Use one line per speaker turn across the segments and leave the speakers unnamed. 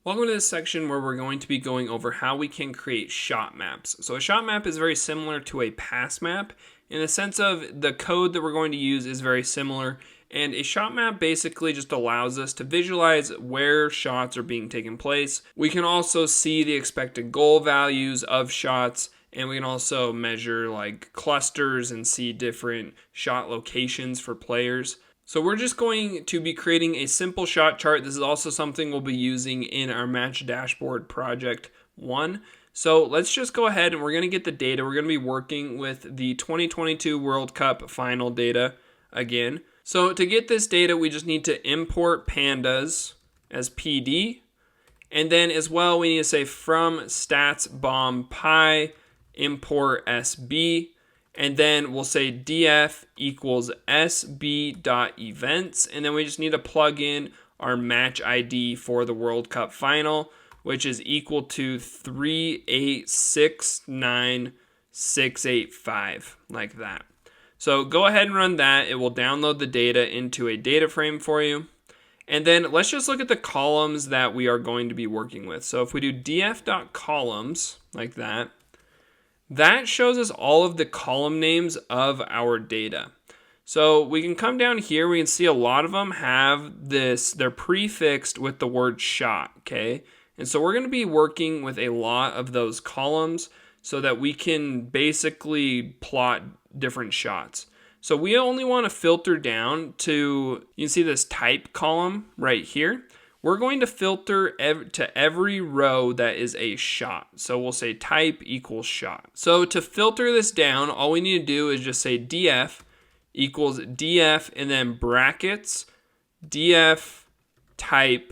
Welcome to this section where we're going to be going over how we can create shot maps. So a shot map is very similar to a pass map in the sense of the code that we're going to use is very similar, and a shot map basically just allows us to visualize where shots are being taken place. We can also see the expected goal values of shots, and we can also measure like clusters and see different shot locations for players. So we're just going to be creating a simple shot chart. This is also something we'll be using in our match dashboard project 1. So let's just go ahead and we're going to get the data. We're going to be working with the 2022 World Cup final data again. So to get this data, we just need to import pandas as PD. And then as well, we need to say from stats bomb pi import SB. And then we'll say df equals sb.events. And then we just need to plug in our match ID for the World Cup final, which is equal to 3869685, like that. So go ahead and run that. It will download the data into a data frame for you. And then let's just look at the columns that we are going to be working with. So if we do df.columns, like that, that shows us all of the column names of our data. So we can come down here, we can see a lot of them have this, they're prefixed with the word shot, okay? And so we're going to be working with a lot of those columns so that we can basically plot different shots. So we only want to filter down to, you can see this type column right here. We're going to filter to every row that is a shot. So we'll say type equals shot. So to filter this down, all we need to do is just say df equals df and then brackets, df type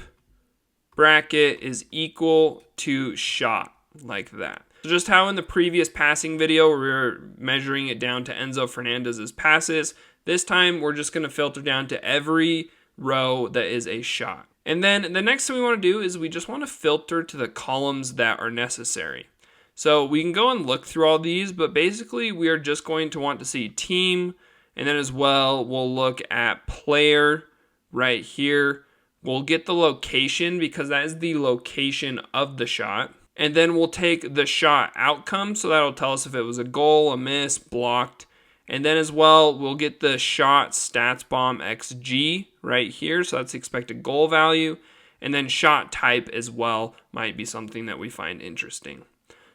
bracket is equal to shot, like that. So just how in the previous passing video we were measuring it down to Enzo Fernandez's passes, this time we're just going to filter down to every row that is a shot. And then the next thing we want to do is we just want to filter to the columns that are necessary. So we can go and look through all these, but basically we are just going to want to see team, and then as well we'll look at player right here. We'll get the location because that is the location of the shot. And then we'll take the shot outcome, so that'll tell us if it was a goal, a miss, blocked. And then as well, we'll get the shot stats bomb XG right here. So that's the expected goal value. And then shot type as well might be something that we find interesting.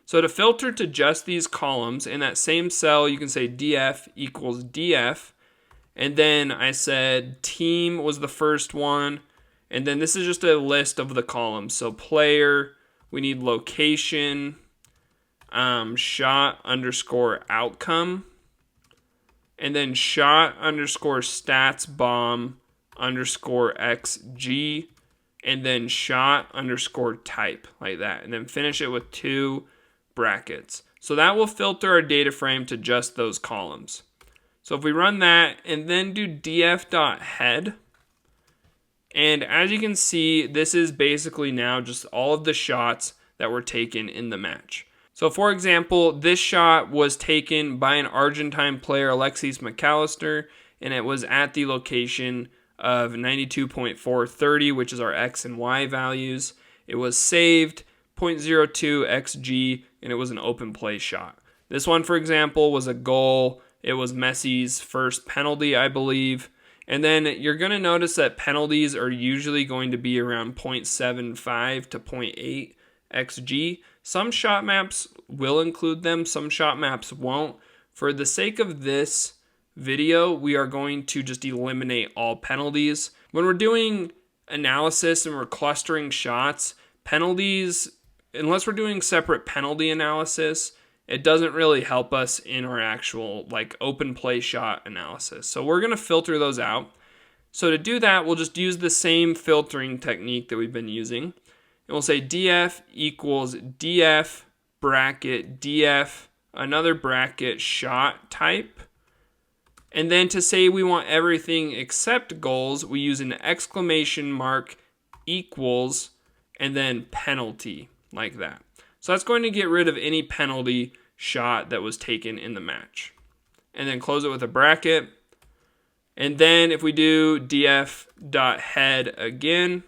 So to filter to just these columns, in that same cell, you can say df equals df. And then I said team was the first one. And then this is just a list of the columns. So player, we need location, shot underscore outcome. And then shot underscore stats bomb underscore XG, and then shot underscore type, like that. And then finish it with 2 brackets. So that will filter our data frame to just those columns. So if we run that and then do df.head, and as you can see, this is basically now just all of the shots that were taken in the match. So for example, this shot was taken by an Argentine player, Alexis McAllister, and it was at the location of 92.430, which is our X and Y values. It was saved, 0.02 XG, and it was an open play shot. This one, for example, was a goal. It was Messi's first penalty, I believe. And then you're going to notice that penalties are usually going to be around 0.75 to 0.8 XG. Some shot maps will include them, some shot maps won't. For the sake of this video, we are going to just eliminate all penalties. When we're doing analysis and we're clustering shots, penalties, unless we're doing separate penalty analysis, it doesn't really help us in our actual like open play shot analysis. So we're going to filter those out. So to do that, we'll just use the same filtering technique that we've been using. And we'll say df equals df bracket df, another bracket shot type. And then to say we want everything except goals, we use an exclamation mark equals and then penalty, like that. So that's going to get rid of any penalty shot that was taken in the match. And then close it with a bracket. And then if we do df.head again,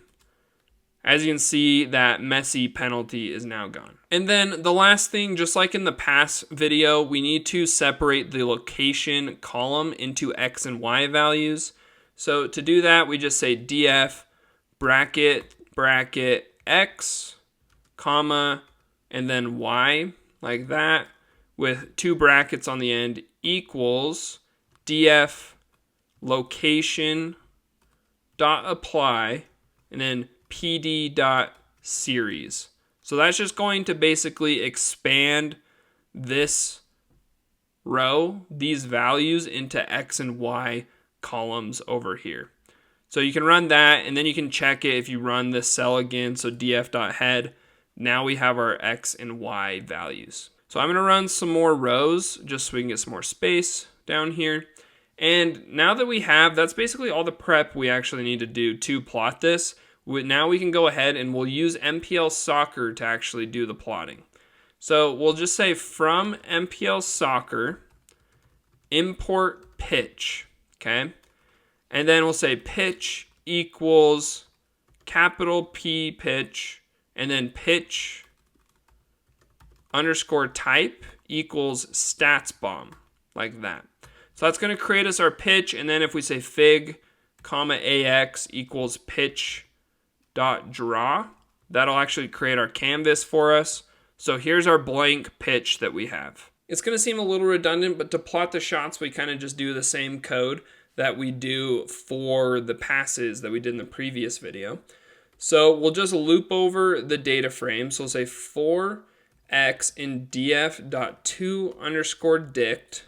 As you can see, that messy penalty is now gone. And then the last thing, just like in the past video, we need to separate the location column into X and Y values. So to do that, we just say df bracket X, comma, and then Y, like that, with 2 brackets on the end, equals df location dot apply, and then pd dot series. So that's just going to basically expand this row, these values, into X and Y columns over here. So you can run that, and then you can check it if you run this cell again. So df.head, now we have our X and Y values. So I'm going to run some more rows just so we can get some more space down here. And now that we have, that's basically all the prep we actually need to do to plot this. Now we can go ahead and we'll use MPL Soccer to actually do the plotting. So we'll just say from MPL Soccer, import pitch, okay? And then we'll say pitch equals capital P pitch, and then pitch underscore type equals stats bomb, like that. So that's going to create us our pitch, and then if we say fig, comma AX equals pitch dot draw, that'll actually create our canvas for us. So here's our blank pitch that we have. It's going to seem a little redundant, but to plot the shots, we kind of just do the same code that we do for the passes that we did in the previous video. So we'll just loop over the data frame. So we'll say for X in df.to underscore dict,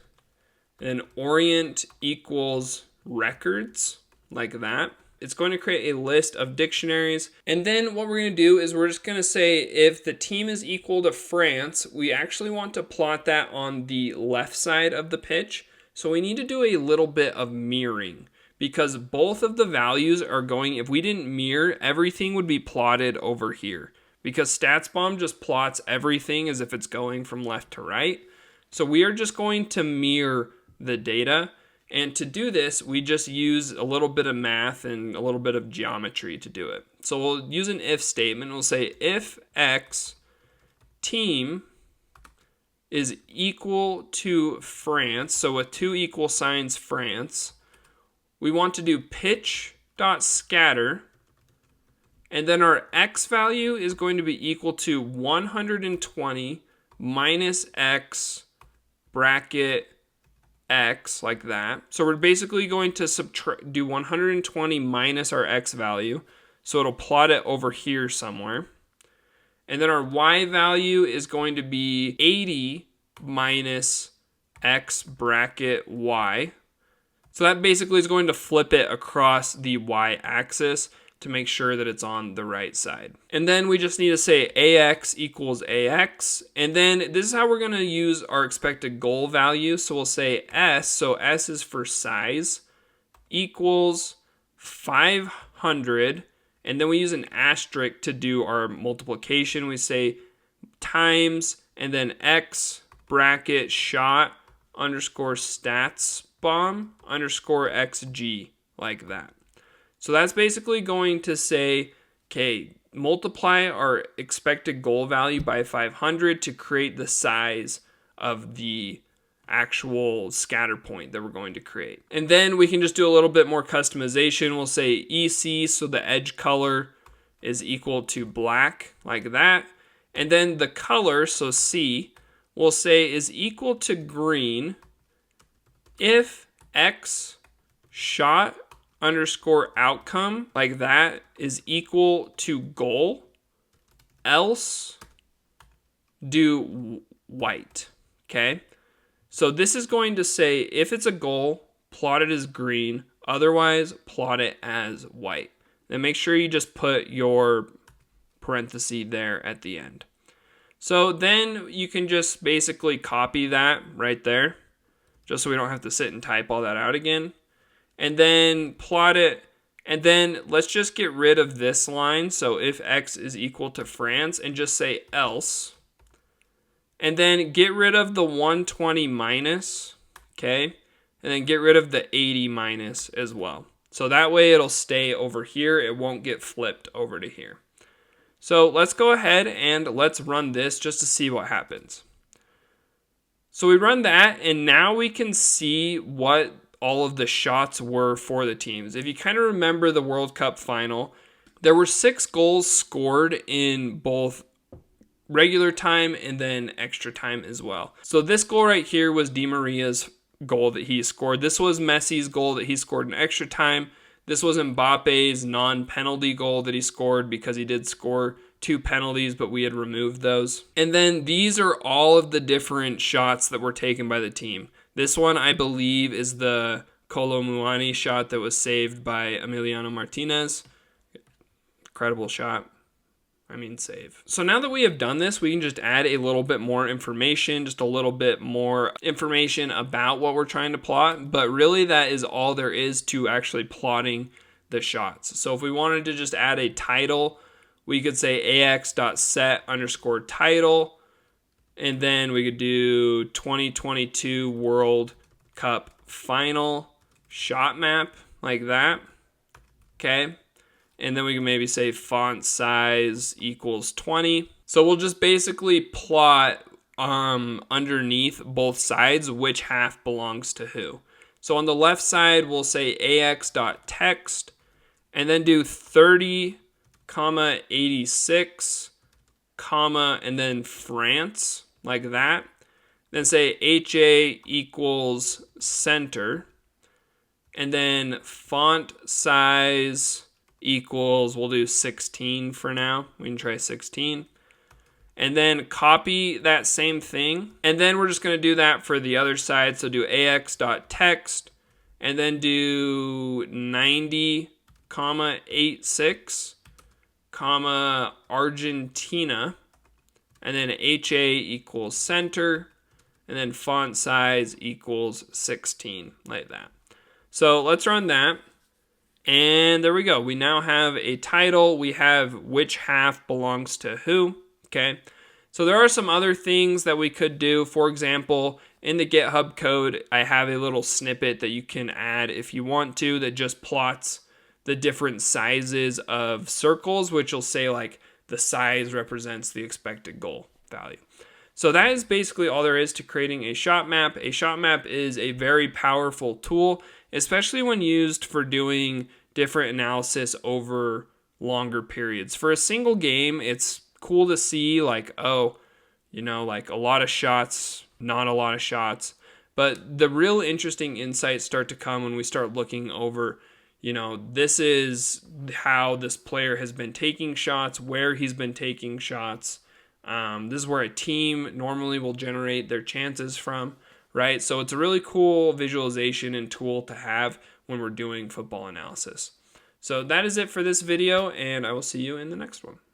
and orient equals records, like that. It's going to create a list of dictionaries. And then what we're going to do is we're just going to say if the team is equal to France, we actually want to plot that on the left side of the pitch. So we need to do a little bit of mirroring, because both of the values are going, if we didn't mirror, everything would be plotted over here, because StatsBomb just plots everything as if it's going from left to right. So we are just going to mirror the data. And to do this, we just use a little bit of math and a little bit of geometry to do it. So we'll use an if statement. We'll say if X team is equal to France, so with 2 equal signs France, we want to do pitch.scatter, and then our X value is going to be equal to 120 minus X bracket X, like that. So we're basically going to do 120 minus our X value. So it'll plot it over here somewhere. And then our Y value is going to be 80 minus X bracket Y. So that basically is going to flip it across the Y axis to make sure that it's on the right side. And then we just need to say AX equals AX. And then this is how we're going to use our expected goal value. So we'll say S, so S is for size, equals 500. And then we use an asterisk to do our multiplication. We say times, and then X bracket shot underscore stats bomb underscore XG, like that. So that's basically going to say, okay, multiply our expected goal value by 500 to create the size of the actual scatter point that we're going to create. And then we can just do a little bit more customization. We'll say EC, so the edge color is equal to black, like that. And then the color, so C, we'll say is equal to green if X shot underscore outcome, like that, is equal to goal, else do white, okay? So this is going to say if it's a goal, plot it as green, otherwise plot it as white. Then make sure you just put your parenthesis there at the end. So then you can just basically copy that right there, just so we don't have to sit and type all that out again. And then plot it, and then let's just get rid of this line. So if X is equal to France, and just say else. And then get rid of the 120 minus, okay? And then get rid of the 80 minus as well. So that way it'll stay over here. It won't get flipped over to here. So let's go ahead and let's run this just to see what happens. So we run that, and now we can see what all of the shots were for the teams. If you kind of remember the World Cup final, there were 6 goals scored in both regular time and then extra time as well. So this goal right here was Di Maria's goal that he scored. This was Messi's goal that he scored in extra time. This was Mbappe's non-penalty goal that he scored because he did score 2 penalties, but we had removed those. And then these are all of the different shots that were taken by the team. This one, I believe, is the Kolo Muani shot that was saved by Emiliano Martinez. Incredible shot. Save. So now that we have done this, we can just add a little bit more information, just a little bit more information about what we're trying to plot. But really, that is all there is to actually plotting the shots. So if we wanted to just add a title, we could say ax.set_title, and then we could do 2022 World Cup Final shot map, like that. Okay. And then we can maybe say font size equals 20. So we'll just basically plot underneath both sides which half belongs to who. So on the left side, we'll say ax.text, and then do 30, 86, and then France, like that. Then say HA equals center, and then font size equals, we'll do 16 for now. We can try 16. And then copy that same thing. And then we're just going to do that for the other side. So do ax.text, and then do 90, 86, Argentina, and then HA equals center, and then font size equals 16, like that. So let's run that. And there we go. We now have a title. We have which half belongs to who. Okay. So there are some other things that we could do. For example, in the GitHub code, I have a little snippet that you can add if you want to that just plots the different sizes of circles, which will say like the size represents the expected goal value. So that is basically all there is to creating a shot map. A shot map is a very powerful tool, especially when used for doing different analysis over longer periods. For a single game, it's cool to see like, oh, like a lot of shots, not a lot of shots. But the real interesting insights start to come when we start looking over, this is how this player has been taking shots, where he's been taking shots. This is where a team normally will generate their chances from, right? So it's a really cool visualization and tool to have when we're doing football analysis. So that is it for this video, and I will see you in the next one.